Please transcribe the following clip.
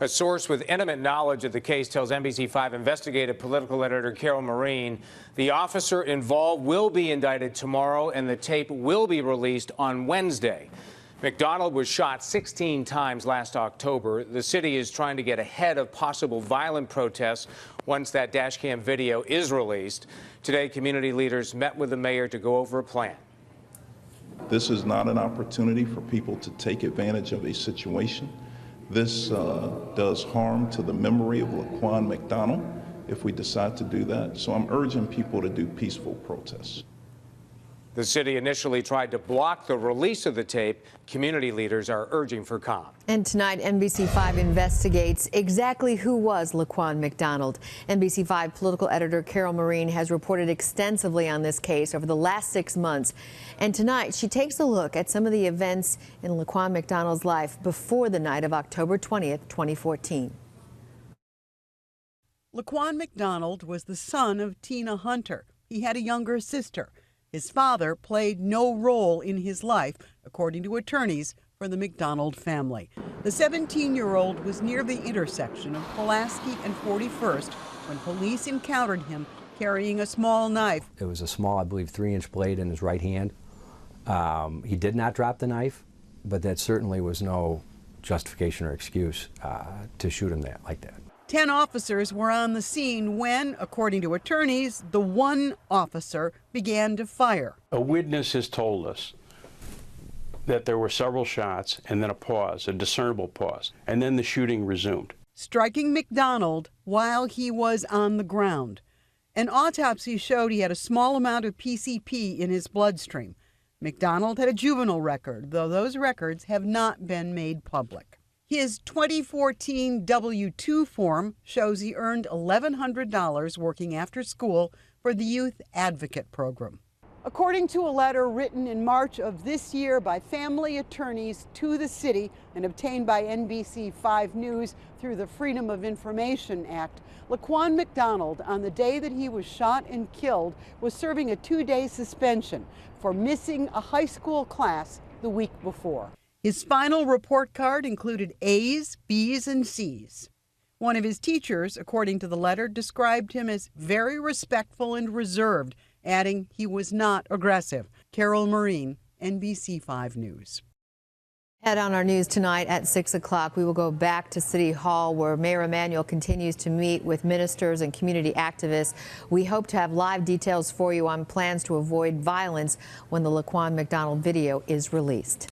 A source with intimate knowledge of the case tells NBC5 investigative political editor Carol Marin the officer involved will be indicted tomorrow and the tape will be released on Wednesday. McDonald was shot 16 times last October. The city is trying to get ahead of possible violent protests once that dashcam video is released. Today, community leaders met with the mayor to go over a plan. This is not an opportunity for people to take advantage of a situation. This does harm to the memory of Laquan Mcdonald if we decide to do that. So I'm urging people to do peaceful protests. The city initially tried to block the release of the tape. Community leaders are urging for calm. And tonight, NBC5 investigates exactly who was Laquan Mcdonald. NBC5 political editor Carol Marin has reported extensively on this case over the last 6 months. And tonight, she takes a look at some of the events in Laquan Mcdonald's life before the night of October 20th, 2014. Laquan Mcdonald was the son of Tina Hunter. He had a younger sister. His father played no role in his life, according to attorneys for the Mcdonald family. The 17-year-old was near the intersection of Pulaski and 41st when police encountered him carrying a small knife. It was a small, I believe, 3-inch blade in his right hand. He did not drop the knife, but that certainly was no justification or excuse to shoot him like that. 10 officers were on the scene when, according to attorneys, the one officer began to fire. A witness has told us that there were several shots and then a pause, a discernible pause, and then the shooting resumed, striking Mcdonald while he was on the ground. An autopsy showed he had a small amount of PCP in his bloodstream. Mcdonald had a juvenile record, though those records have not been made public. His 2014 W-2 form shows he earned $1,100 working after school for the Youth Advocate Program. According to a letter written in March of this year by family attorneys to the city and obtained by NBC5 News through the Freedom of Information Act, Laquan Mcdonald, on the day that he was shot and killed, was serving a 2-day suspension for missing a high school class the week before. His final report card included A's, B's, and C's. One of his teachers, according to the letter, described him as very respectful and reserved, adding he was not aggressive. Carol Marin, NBC5 News. Head on our news tonight at 6 o'clock. We will go back to City Hall where Mayor Emanuel continues to meet with ministers and community activists. We hope to have live details for you on plans to avoid violence when the Laquan Mcdonald video is released.